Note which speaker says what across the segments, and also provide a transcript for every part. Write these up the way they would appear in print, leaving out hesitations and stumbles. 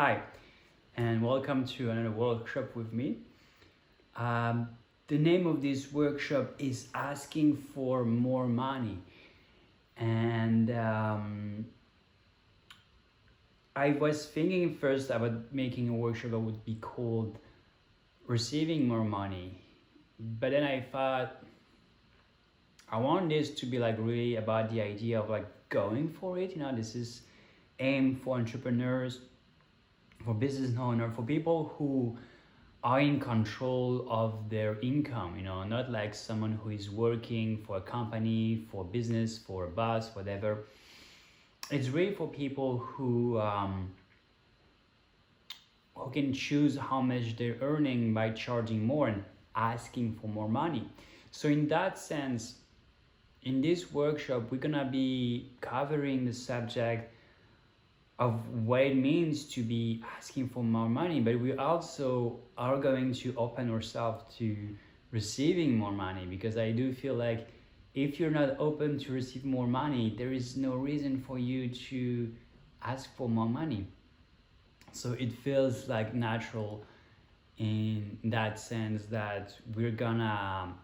Speaker 1: Hi, and welcome to another workshop with me. Um, the name of this workshop is Asking for More Money. And I was thinking first about making a workshop that would be called Receiving More Money. But then I thought I want this to be like really about the idea of like going for it. This is aimed for entrepreneurs, for business owners, for people who are in control of their income, not like someone who is working for a company, for business, for a boss, whatever. It's really for people who can choose how much they're earning by charging more and asking for more money. So in that sense, in this workshop, we're gonna be covering the subject of what it means to be asking for more money, but we also are going to open ourselves to receiving more money, because I do feel like if you're not open to receive more money, there is no reason for you to ask for more money. So it feels like natural in that sense that we're gonna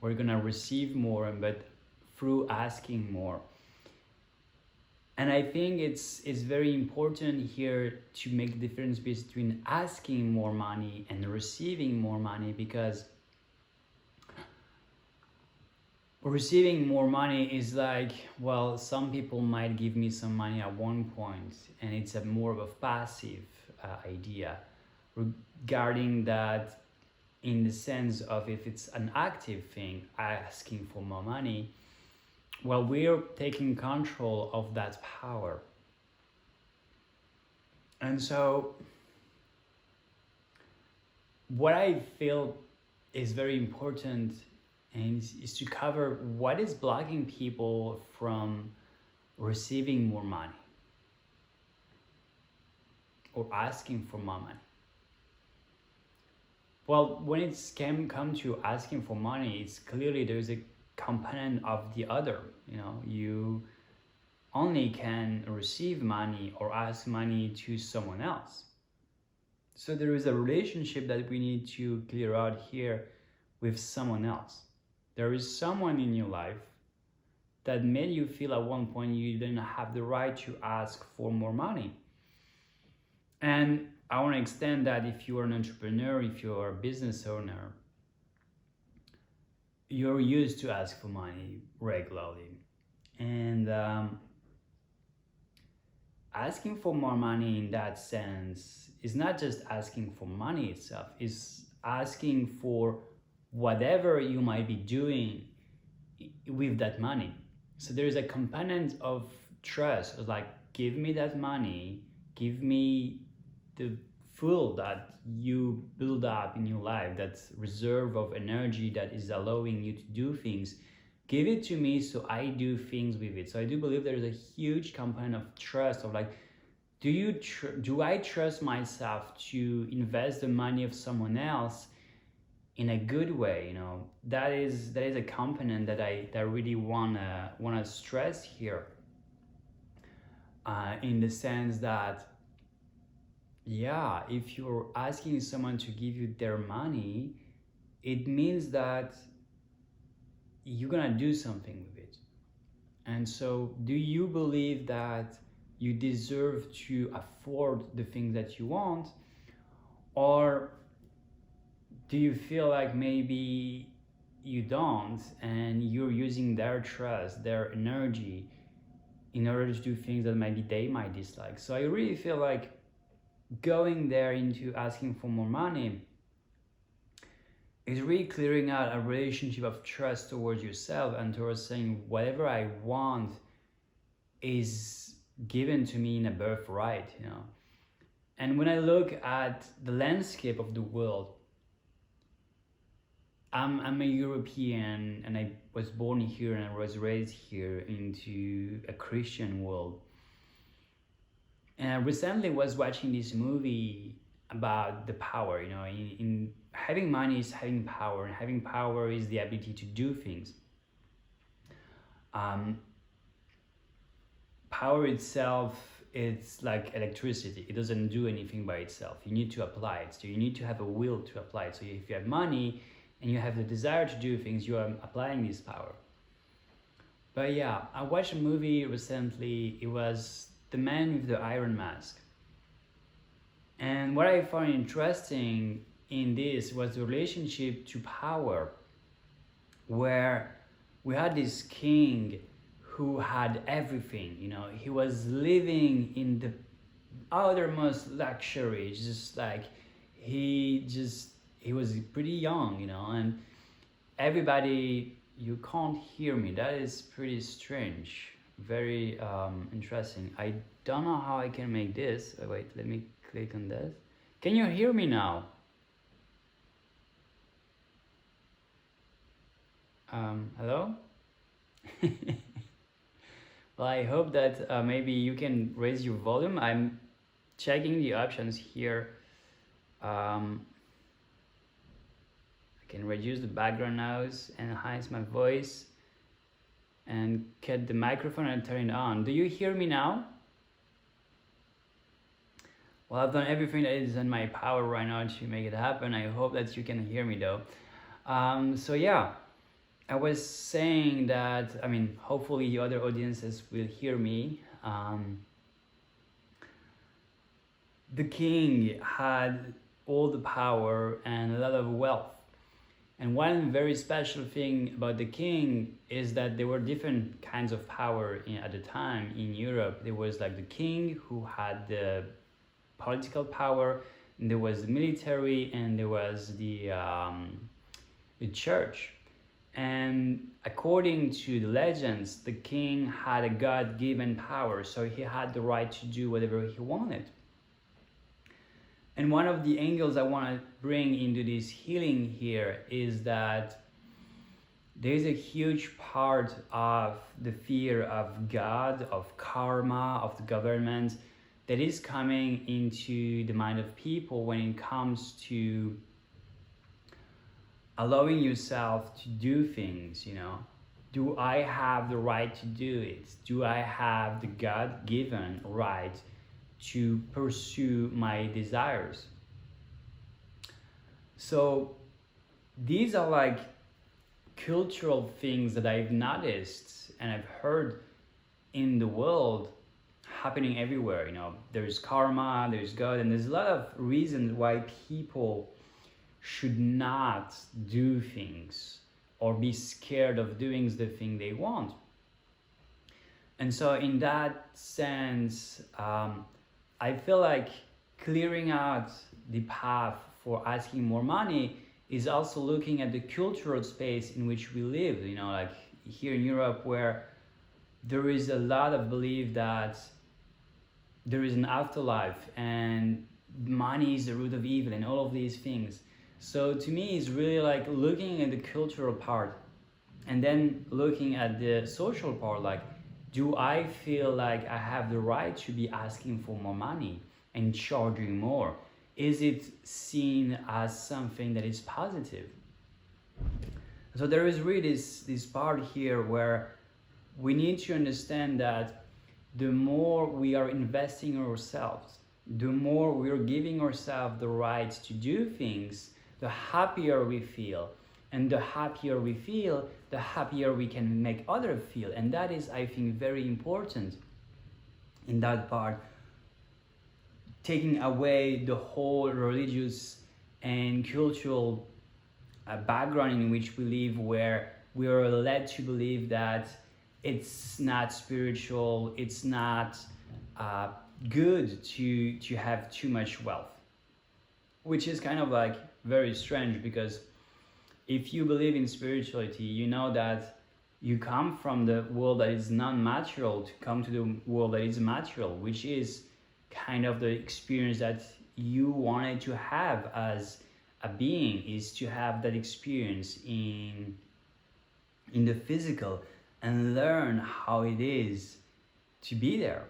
Speaker 1: receive more, but through asking more. And I think it's very important here to make the difference between asking more money and receiving more money, because receiving more money is like, well, some people might give me some money at one point, and it's a more of a passive idea regarding that. In the sense of, if it's an active thing, asking for more money, well, we're taking control of that power. And so what I feel is very important is to cover what is blocking people from receiving more money or asking for more money. Well, when it's come to asking for money, it's clearly there's a component of the other. You only can receive money or ask money to someone else. So there is a relationship that we need to clear out here with someone else. There is someone in your life that made you feel at one point you didn't have the right to ask for more money. And I want to extend that if you are an entrepreneur, if you are a business owner, you're used to ask for money regularly. And asking for more money in that sense is not just asking for money itself, it's asking for whatever you might be doing with that money. So there's a component of trust, like, give me that money, give me the fuel that you build up in your life, that reserve of energy that is allowing you to do things. Give it to me so I do things with it. So I do believe there is a huge component of trust, of like, do I trust myself to invest the money of someone else in a good way? That is a component that I really wanna stress here, in the sense that, yeah, if you're asking someone to give you their money, it means that you're gonna do something with it. And so, do you believe that you deserve to afford the things that you want? Or do you feel like maybe you don't, and you're using their trust, their energy, in order to do things that maybe they might dislike? So I really feel like going there into asking for more money is really clearing out a relationship of trust towards yourself, and towards saying whatever I want is given to me in a birthright. And when I look at the landscape of the world, I'm a European, and I was born here and I was raised here into a Christian world. And I recently was watching this movie about the power. In having money is having power, and having power is the ability to do things. Power itself it's like electricity. It doesn't do anything by itself. You need to apply it. So you need to have a will to apply it. So if you have money and you have the desire to do things, you are applying this power. But yeah, I watched a movie recently. It was The Man with the Iron Mask. And what I found interesting in this was the relationship to power, where we had this king who had everything. He was living in the uttermost luxury, just like he was pretty young, and everybody. You can't hear me. That is pretty strange. Very interesting. I don't know how I can make this. Wait, let me click on this. Can you hear me now? Hello? Well, I hope that maybe you can raise your volume. I'm checking the options here. I can reduce the background noise, enhance my voice, and get the microphone and turn it on. Do you hear me now? Well, I've done everything that is in my power right now to make it happen. I hope that you can hear me though. So yeah, I was saying that, hopefully the other audiences will hear me. The king had all the power and a lot of wealth. And one very special thing about the king is that there were different kinds of power at the time in Europe. There was like the king who had the political power, and there was the military, and there was the church. And according to the legends, the king had a God-given power, so he had the right to do whatever he wanted. And one of the angles I want to bring into this healing here is that there's a huge part of the fear of God, of karma, of the government that is coming into the mind of people when it comes to allowing yourself to do things. Do I have the right to do it? Do I have the God-given right to pursue my desires? So these are like cultural things that I've noticed and I've heard in the world happening everywhere. There's karma, there's God, and there's a lot of reasons why people should not do things or be scared of doing the thing they want. And so in that sense, I feel like clearing out the path for asking more money is also looking at the cultural space in which we live. Like here in Europe, where there is a lot of belief that there is an afterlife and money is the root of evil and all of these things. So to me, it's really like looking at the cultural part and then looking at the social part, like, do I feel like I have the right to be asking for more money and charging more? Is it seen as something that is positive? So there is really this part here where we need to understand that the more we are investing in ourselves, the more we are giving ourselves the right to do things, the happier we feel. And the happier we feel, the happier we can make others feel. And that is, I think, very important in that part. Taking away the whole religious and cultural background in which we live, where we are led to believe that it's not spiritual, it's not good to have too much wealth. Which is kind of like very strange, because if you believe in spirituality, you know that you come from the world that is non-material to come to the world that is material, which is kind of the experience that you wanted to have as a being, is to have that experience in the physical and learn how it is to be there.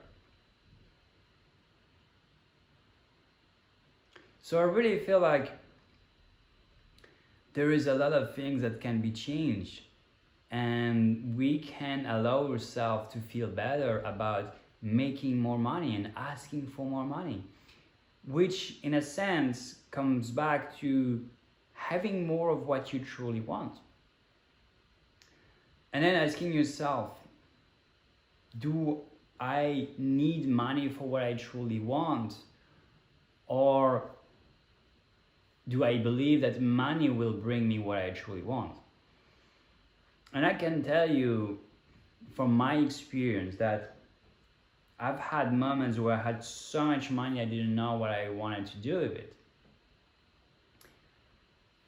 Speaker 1: So I really feel like there is a lot of things that can be changed, and we can allow ourselves to feel better about making more money and asking for more money, which in a sense comes back to having more of what you truly want. And then asking yourself, do I need money for what I truly want? Or do I believe that money will bring me what I truly want? And I can tell you from my experience that I've had moments where I had so much money I didn't know what I wanted to do with it.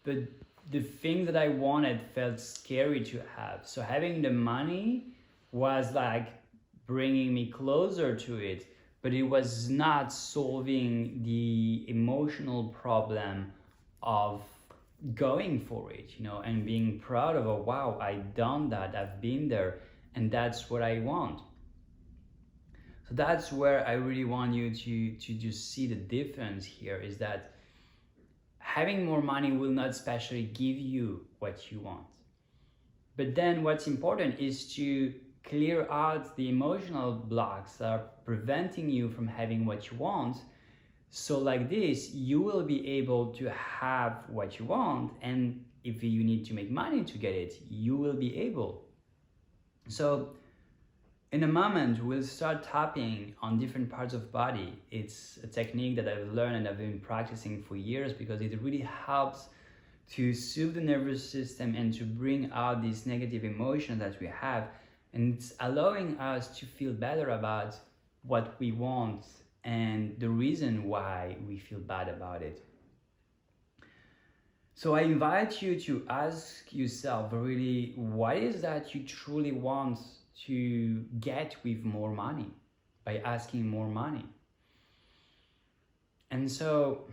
Speaker 1: But the thing that I wanted felt scary to have. So having the money was like bringing me closer to it, but it was not solving the emotional problem of going for it, and being proud of, oh, wow, I've done that, I've been there, and that's what I want. So that's where I really want you to just see the difference here, is that having more money will not especially give you what you want. But then what's important is to clear out the emotional blocks that are preventing you from having what you want. So like this, you will be able to have what you want, and if you need to make money to get it, you will be able. So in a moment, we'll start tapping on different parts of body. It's a technique that I've learned and I've been practicing for years because it really helps to soothe the nervous system and to bring out these negative emotions that we have. And it's allowing us to feel better about what we want and the reason why we feel bad about it. So I invite you to ask yourself really, what is that you truly want to get with more money, by asking more money? And so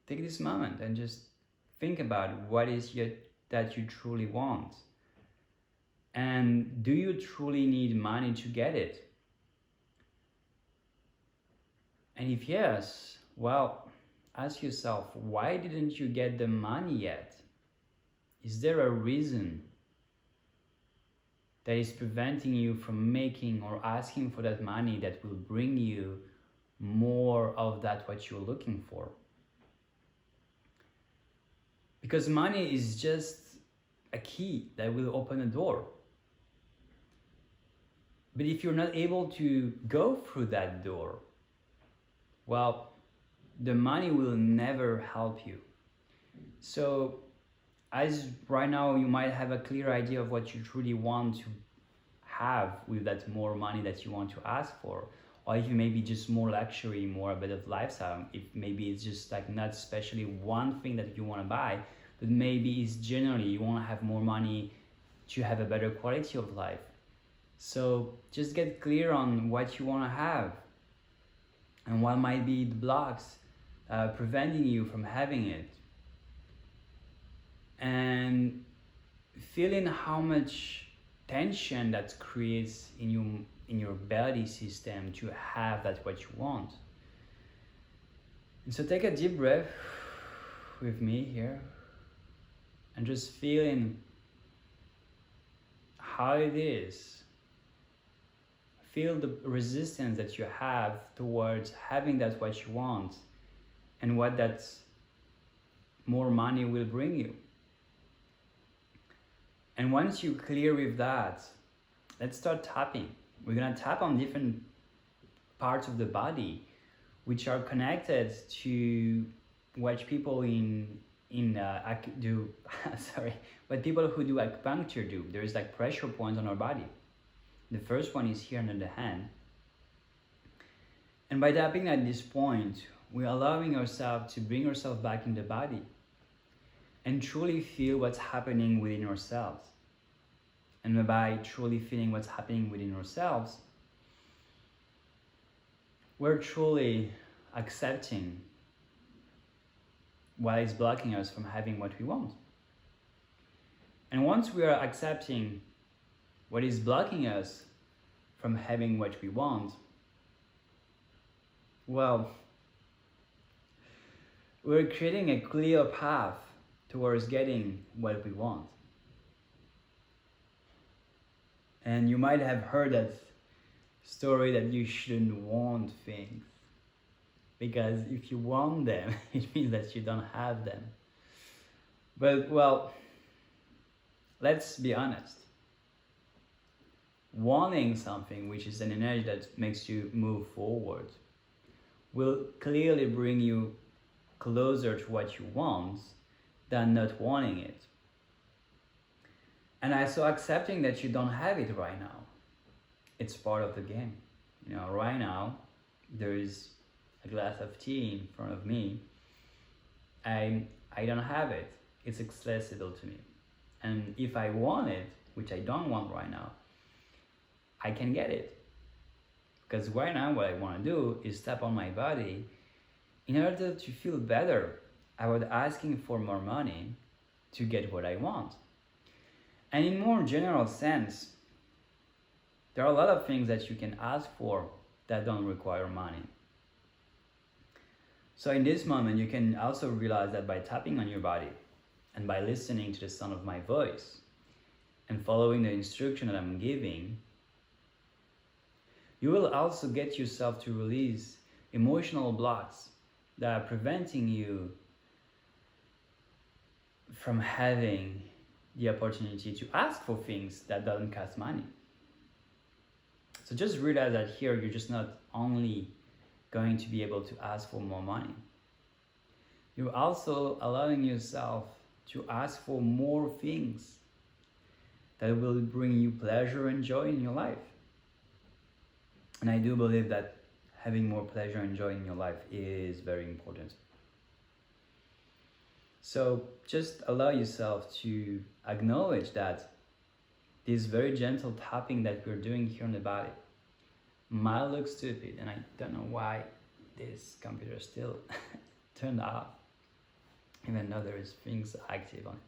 Speaker 1: take this moment and just think about what is that you truly want. And do you truly need money to get it? And if yes, well, ask yourself, why didn't you get the money yet? Is there a reason that is preventing you from making or asking for that money that will bring you more of that what you're looking for? Because money is just a key that will open a door. But if you're not able to go through that door, well, the money will never help you. So as right now you might have a clear idea of what you truly want to have with that more money that you want to ask for, or if you maybe just more luxury, more a bit of lifestyle, if maybe it's just like not especially one thing that you want to buy, but maybe it's generally you want to have more money to have a better quality of life. So just get clear on what you want to have and what might be the blocks preventing you from having it. And feeling how much tension that creates in your body system to have that what you want. And so take a deep breath with me here and just feeling how it is. Feel the resistance that you have towards having that what you want and what that more money will bring you. And once you clear with that, let's start tapping. We're gonna tap on different parts of the body which are connected to what people do sorry, what people who do acupuncture do. There's like pressure points on our body. The first one is here under the hand. And by tapping at this point, we're allowing ourselves to bring ourselves back in the body and truly feel what's happening within ourselves. And by truly feeling what's happening within ourselves, we're truly accepting what is blocking us from having what we want. And once we are accepting what is blocking us from having what we want, well, we're creating a clear path towards getting what we want. And you might have heard that story that you shouldn't want things, because if you want them, it means that you don't have them. But well, let's be honest. Wanting something, which is an energy that makes you move forward, will clearly bring you closer to what you want than not wanting it. And so accepting that you don't have it right now, it's part of the game. Right now, there is a glass of tea in front of me. I don't have it. It's accessible to me. And if I want it, which I don't want right now, I can get it. Because right now what I want to do is tap on my body in order to feel better about asking for more money to get what I want. And in more general sense, there are a lot of things that you can ask for that don't require money. So in this moment, you can also realize that by tapping on your body and by listening to the sound of my voice and following the instruction that I'm giving, you will also get yourself to release emotional blocks that are preventing you from having the opportunity to ask for things that don't cost money. So just realize that here you're just not only going to be able to ask for more money, you're also allowing yourself to ask for more things that will bring you pleasure and joy in your life. And I do believe that having more pleasure and joy in your life is very important. So just allow yourself to acknowledge that this very gentle tapping that we're doing here on the body might look stupid, and I don't know why this computer is still turned off, even though there is things active on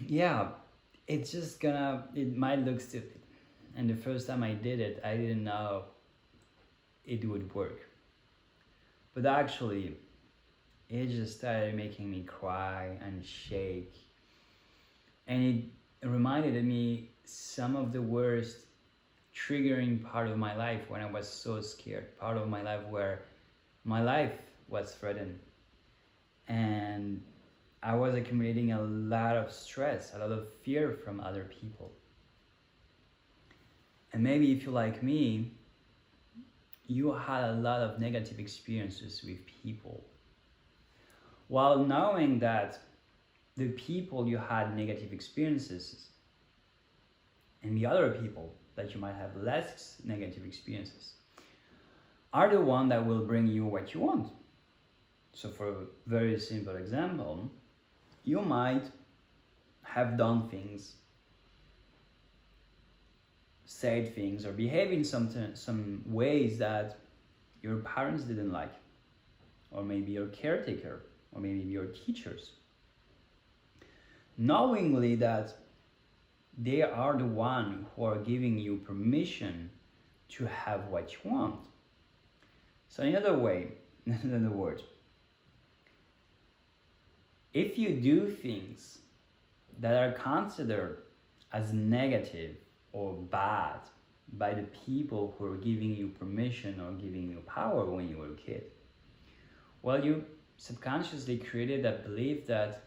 Speaker 1: it. It might look stupid. And the first time I did it, I didn't know it would work. But actually, it just started making me cry and shake. And it reminded me some of the worst triggering part of my life when I was so scared. Part of my life where my life was threatened. And I was accumulating a lot of stress, a lot of fear from other people. And maybe if you're like me, you had a lot of negative experiences with people. While knowing that the people you had negative experiences and the other people that you might have less negative experiences are the one that will bring you what you want. So for a very simple example, you might have done things, said things, or behaved in some ways that your parents didn't like, or maybe your caretaker, or maybe your teachers, knowingly that they are the one who are giving you permission to have what you want. So in other words, if you do things that are considered as negative or bad by the people who are giving you permission or giving you power when you were a kid, well, you subconsciously created a belief that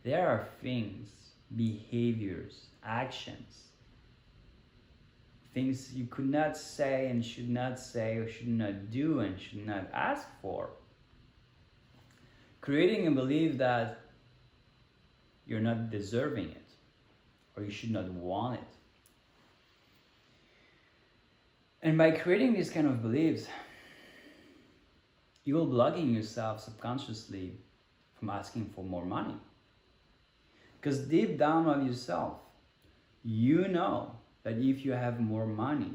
Speaker 1: there are things, behaviors, actions, things you could not say and should not say, or should not do and should not ask for, creating a belief that you're not deserving it, or you should not want it. And by creating these kind of beliefs, you will blocking yourself subconsciously from asking for more money. Because deep down of yourself, you know that if you have more money,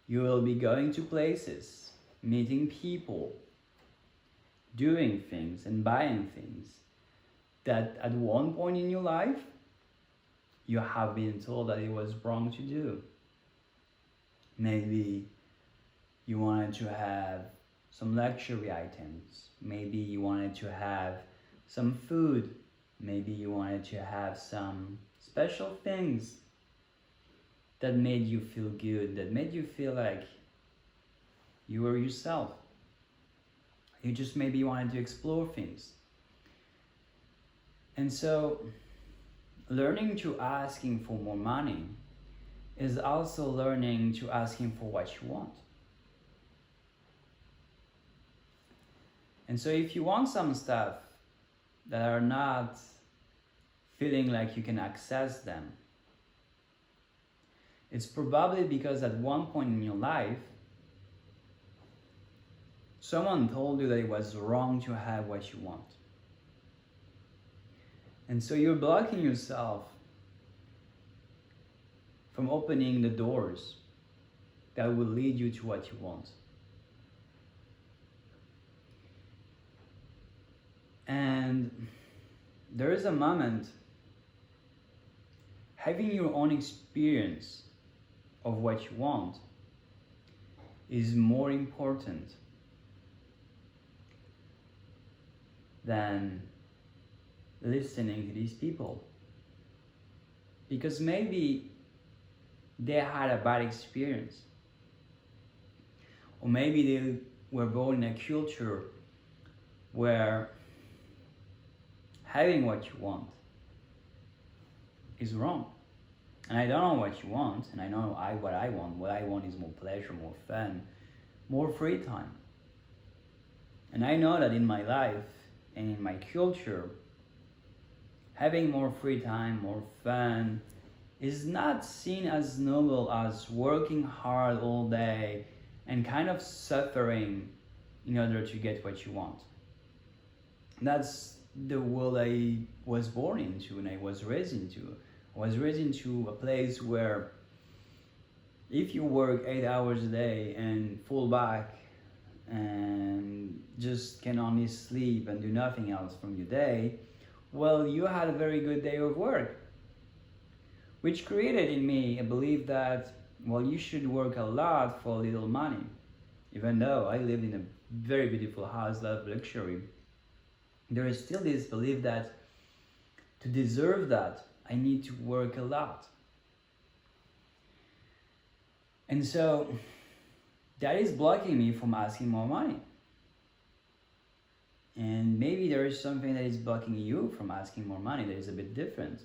Speaker 1: you will be going to places, meeting people, doing things and buying things that at one point in your life, you have been told that it was wrong to do. Maybe you wanted to have some luxury items. Maybe you wanted to have some food. Maybe you wanted to have some special things that made you feel good, that made you feel like you were yourself. You just maybe wanted to explore things. And so learning to asking for more money is also learning to asking for what you want. And so if you want some stuff that are not feeling like you can access them, it's probably because at one point in your life, someone told you that it was wrong to have what you want. And so you're blocking yourself from opening the doors that will lead you to what you want. And there is a moment, having your own experience of what you want is more important than listening to these people. Because maybe they had a bad experience. Or maybe they were born in a culture where having what you want is wrong. And I don't know what you want, and I know what I want. What I want is more pleasure, more fun, more free time. And I know that in my life and in my culture, having more free time, more fun, is not seen as noble as working hard all day and kind of suffering in order to get what you want. That's the world I was born into and I was raised into. I was raised into a place where if you work 8 hours a day and fall back and just can only sleep and do nothing else from your day, well, you had a very good day of work. Which created in me a belief that, well, you should work a lot for little money. Even though I lived in a very beautiful house, lot of luxury, there is still this belief that to deserve that, I need to work a lot. And so that is blocking me from asking more money. And maybe there is something that is blocking you from asking more money that is a bit different.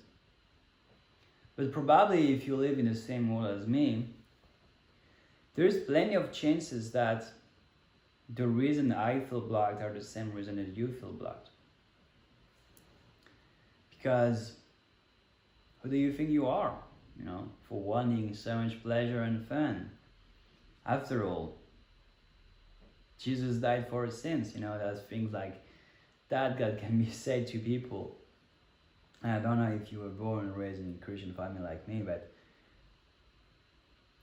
Speaker 1: But probably if you live in the same world as me, there's plenty of chances that the reason I feel blocked are the same reason that you feel blocked. Because who do you think you are, for wanting so much pleasure and fun? After all, Jesus died for our sins, there's things like that can be said to people. And I don't know if you were born and raised in a Christian family like me, but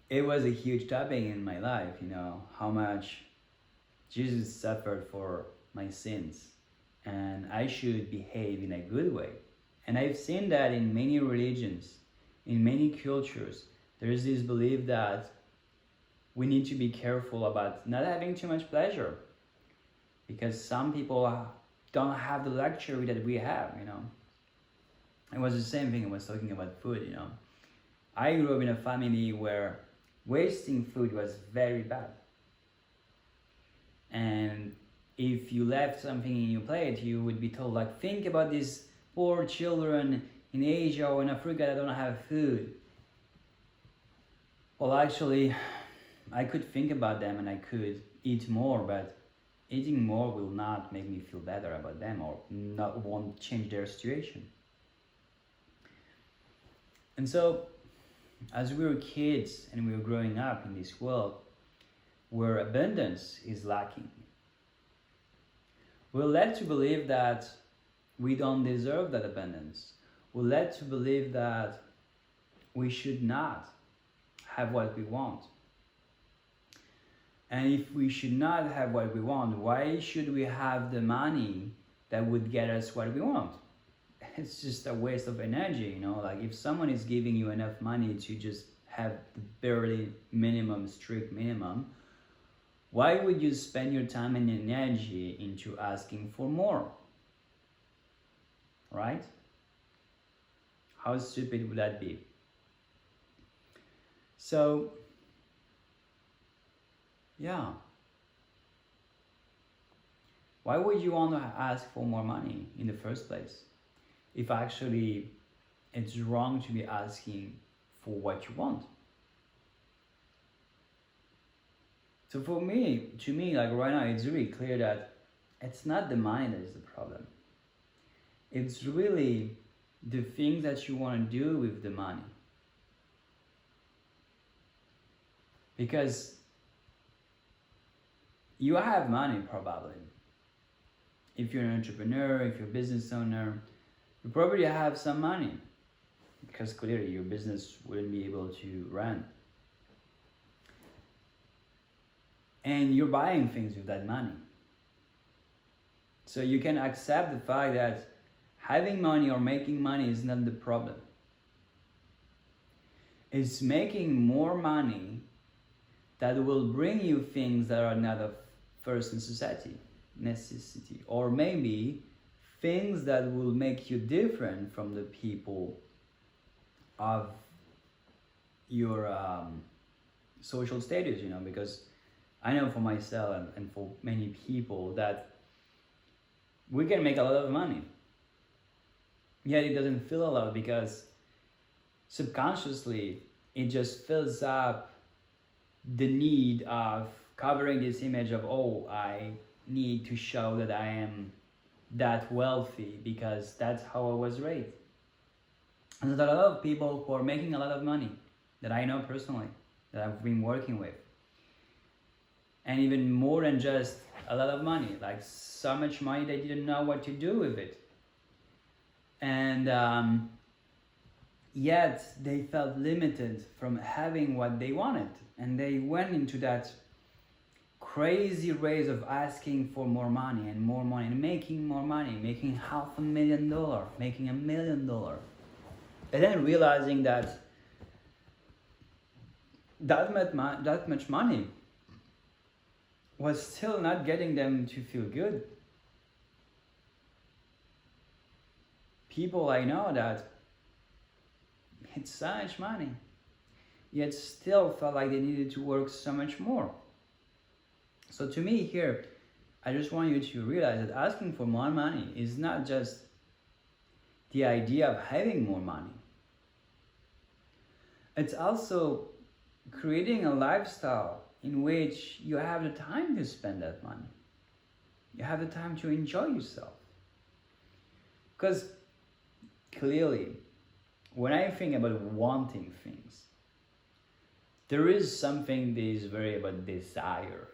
Speaker 1: it was a huge topic in my life, how much Jesus suffered for my sins, and I should behave in a good way. And I've seen that in many religions, in many cultures, there is this belief that we need to be careful about not having too much pleasure, because some people don't have the luxury that we have, It was the same thing I was talking about food, I grew up in a family where wasting food was very bad. And if you left something in your plate, you would be told, like, think about these poor children in Asia or in Africa that don't have food. Well, actually, I could think about them and I could eat more, but eating more will not make me feel better about them or won't change their situation. And so, as we were kids and we were growing up in this world where abundance is lacking, we're led to believe that we don't deserve that abundance. We're led to believe that we should not have what we want. And if we should not have what we want, why should we have the money that would get us what we want? It's just a waste of energy, like if someone is giving you enough money to just have the barely minimum, strict minimum, why would you spend your time and energy into asking for more? Right? How stupid would that be? So, yeah. Why would you want to ask for more money in the first place? If actually it's wrong to be asking for what you want. So for me, to me, like right now, it's really clear that it's not the money that is the problem. It's really the things that you want to do with the money. Because you have money probably. If you're an entrepreneur, if you're a business owner, you probably have some money. Because clearly your business wouldn't be able to run. And you're buying things with that money. So you can accept the fact that having money or making money is not the problem. It's making more money that will bring you things that are not of first necessity, or maybe things that will make you different from the people of your social status, because I know for myself and for many people that we can make a lot of money, yet it doesn't feel a lot because subconsciously it just fills up the need of covering this image of, oh, I need to show that I am that wealthy because that's how I was raised. And there's a lot of people who are making a lot of money that I know personally, that I've been working with. And even more than just a lot of money, like so much money they didn't know what to do with it. And yet they felt limited from having what they wanted. And they went into that crazy race of asking for more money and more money and making more money, making $500,000, making $1 million. And then realizing that that much money was still not getting them to feel good. People I know that it's so much money, yet still felt like they needed to work so much more. So to me here, I just want you to realize that asking for more money is not just the idea of having more money. It's also creating a lifestyle in which you have the time to spend that money. You have the time to enjoy yourself. Because clearly, when I think about wanting things, there is something that is very about desire,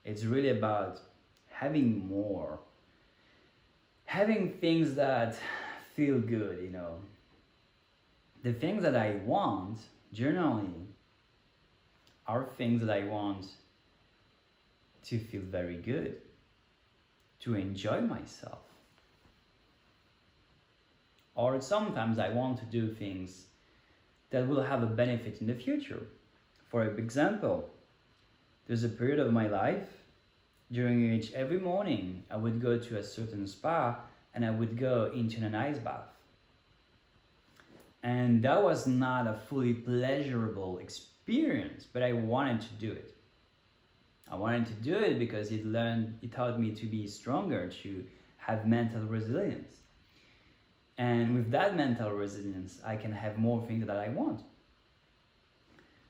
Speaker 1: It's really about having more. Having things that feel good, The things that I want, generally, are things that I want to feel very good, to enjoy myself. Or sometimes I want to do things that will have a benefit in the future. For example, there's a period of my life during which every morning I would go to a certain spa and I would go into an ice bath. And that was not a fully pleasurable experience, but I wanted to do it. I wanted to do it because it taught me to be stronger, to have mental resilience. And with that mental resilience, I can have more things that I want.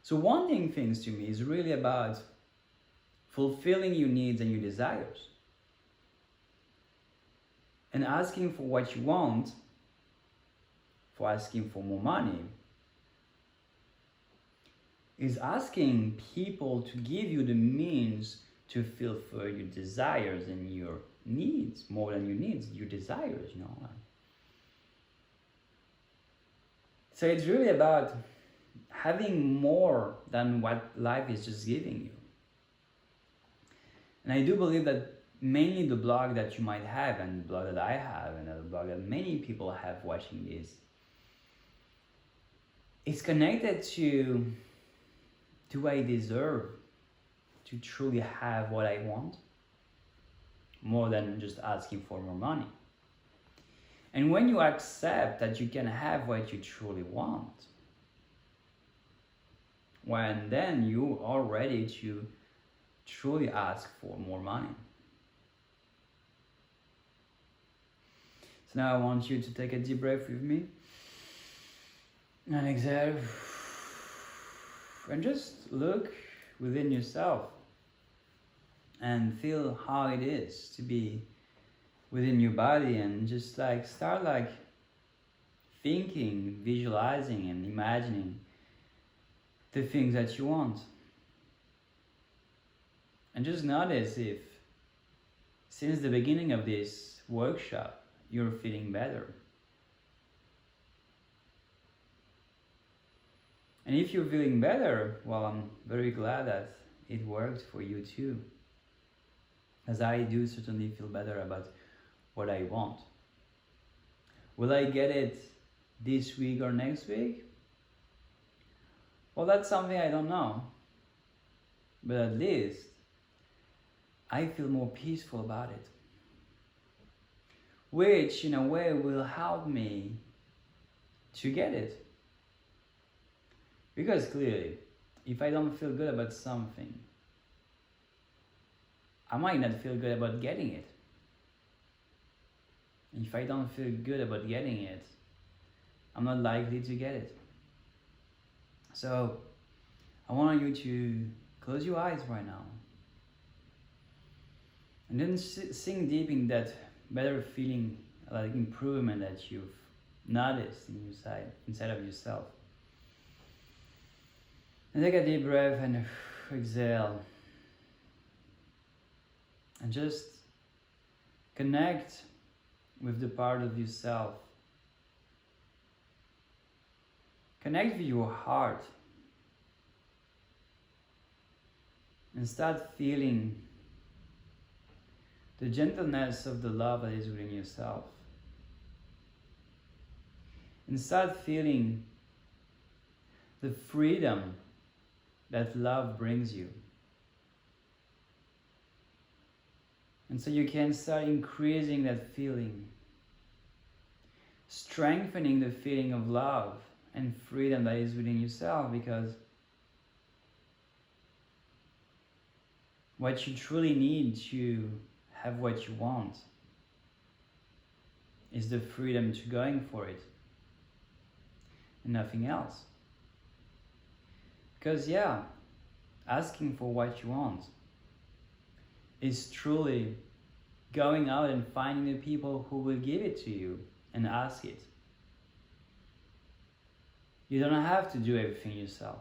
Speaker 1: So wanting things to me is really about fulfilling your needs and your desires. And asking for what you want, for asking for more money, is asking people to give you the means to fulfill your desires and your needs, more than your needs, your desires, So it's really about having more than what life is just giving you. And I do believe that mainly the blog that you might have, and the blog that I have, and the blog that many people have watching this, is connected to do I deserve to truly have what I want, more than just asking for more money. And when you accept that you can have what you truly want, when then you are ready to truly ask for more money. So now I want you to take a deep breath with me and exhale, and just look within yourself and feel how it is to be within your body, and just start thinking, visualizing and imagining the things that you want. And just notice if since the beginning of this workshop you're feeling better. And if you're feeling better, well, I'm very glad that it worked for you too, as I do certainly feel better about what I want. Will I get it this week or next week? Well, that's something I don't know. But at least I feel more peaceful about it, which in a way will help me to get it. Because clearly, if I don't feel good about something, I might not feel good about getting it. If I don't feel good about getting it, I'm not likely to get it. So I want you to close your eyes right now and then sink deep in that better feeling, like improvement that you've noticed inside of yourself. And take a deep breath and exhale. And just connect with the part of yourself. Connect with your heart. And start feeling the gentleness of the love that is within yourself. And start feeling the freedom that love brings you. And so you can start increasing that feeling, strengthening the feeling of love and freedom that is within yourself, because what you truly need to have what you want is the freedom to going for it and nothing else. Because asking for what you want is truly going out and finding the people who will give it to you and ask it. You don't have to do everything yourself.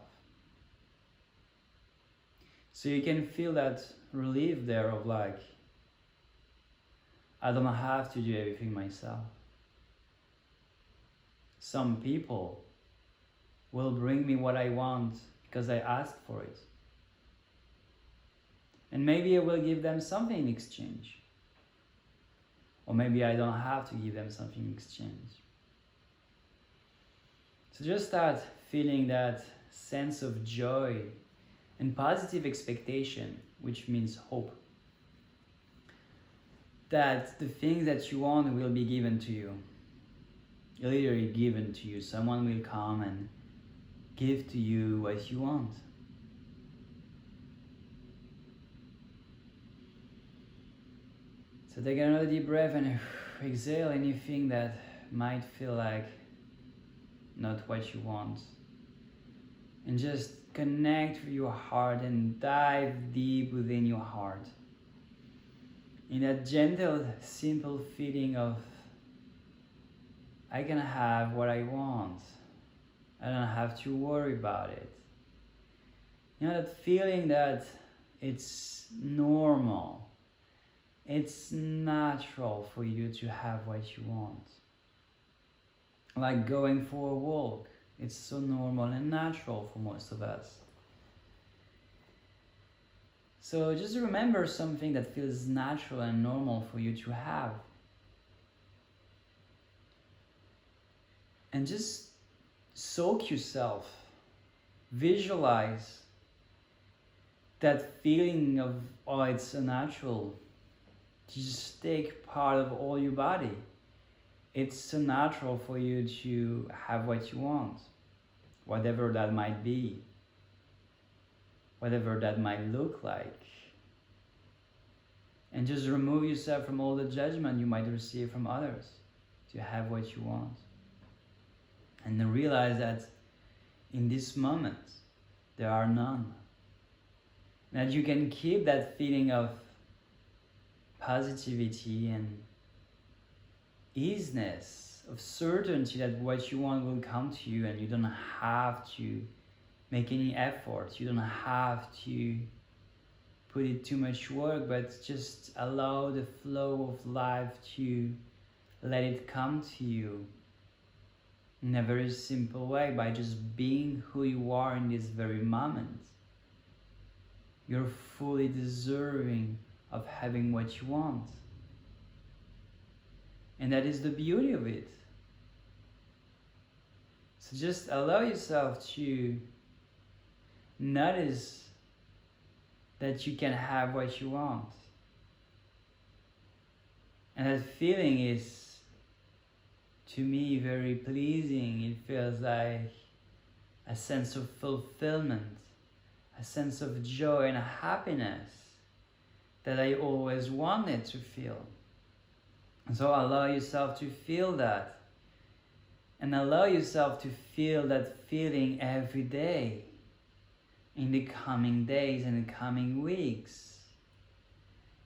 Speaker 1: So you can feel that relief there of I don't have to do everything myself. Some people will bring me what I want because I asked for it. And maybe I will give them something in exchange. Or maybe I don't have to give them something in exchange. So just start feeling that sense of joy and positive expectation, which means hope, that the things that you want will be given to you. Literally given to you. Someone will come and give to you what you want. So take another deep breath and exhale anything that might feel like not what you want. And just connect with your heart and dive deep within your heart. In that gentle, simple feeling of, I can have what I want. I don't have to worry about it. You know, that feeling that it's normal. It's natural for you to have what you want. Like going for a walk. It's so normal and natural for most of us. So just remember something that feels natural and normal for you to have. And just soak yourself. Visualize that feeling of, oh, it's so natural. Just take part of all your body. it's so natural for you to have what you want, whatever that might be, whatever that might look like. And just remove yourself from all the judgment you might receive from others to have what you want. And then realize that in this moment, there are none. That you can keep that feeling of positivity and easiness, of certainty that what you want will come to you, and you don't have to make any effort. You don't have to put it too much work, but just allow the flow of life to let it come to you in a very simple way, by just being who you are in this very moment. You're fully deserving of having what you want. And that is the beauty of it. So just allow yourself to notice that you can have what you want. And that feeling is, to me, very pleasing. It feels like a sense of fulfillment, a sense of joy and happiness that I always wanted to feel. And so allow yourself to feel that. And allow yourself to feel that feeling every day, in the coming days and the coming weeks.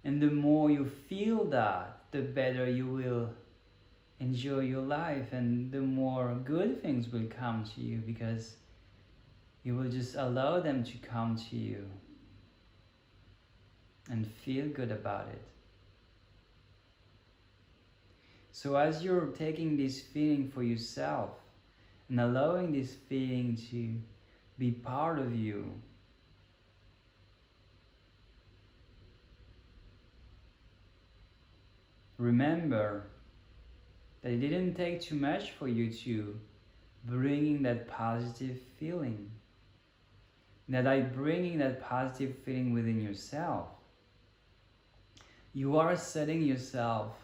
Speaker 1: And the more you feel that, the better you will enjoy your life, and the more good things will come to you, because you will just allow them to come to you and feel good about it. So as you're taking this feeling for yourself and allowing this feeling to be part of you, remember that it didn't take too much for you to bring in that positive feeling. That by bringing that positive feeling within yourself, you are setting yourself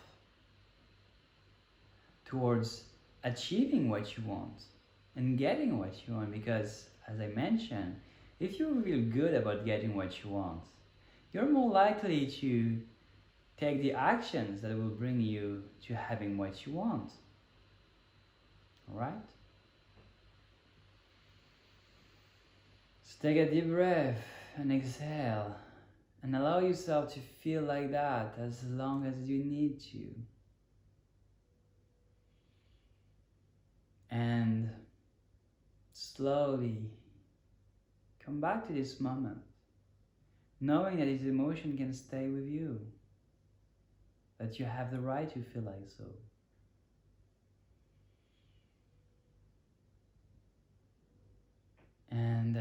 Speaker 1: towards achieving what you want and getting what you want. Because, as I mentioned, if you feel good about getting what you want, you're more likely to take the actions that will bring you to having what you want. Alright? So take a deep breath and exhale, and allow yourself to feel like that as long as you need to. And slowly come back to this moment, knowing that this emotion can stay with you, that you have the right to feel like so. And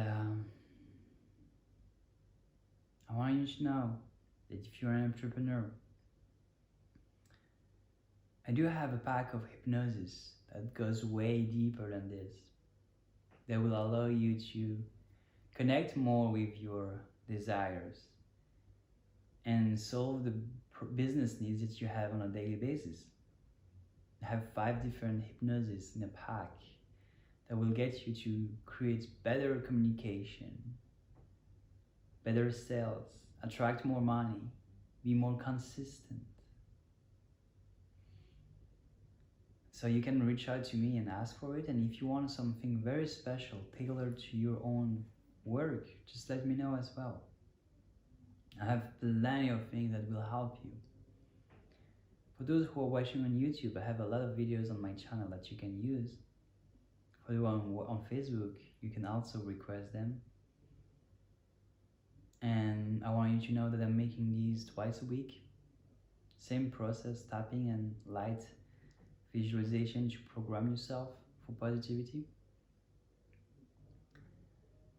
Speaker 1: I want you to know that if you're an entrepreneur, I do have a pack of hypnosis that goes way deeper than this, that will allow you to connect more with your desires and solve the business needs that you have on a daily basis. I have 5 different hypnosis in a pack that will get you to create better communication, better sales, attract more money, be more consistent. So you can reach out to me and ask for it, and if you want something very special tailored to your own work, just let me know as well. I have plenty of things that will help you. For those who are watching on YouTube, I have a lot of videos on my channel that you can use. For those on Facebook, you can also request them. And I want you to know that I'm making these twice a week. Same process, tapping and light visualization to program yourself for positivity.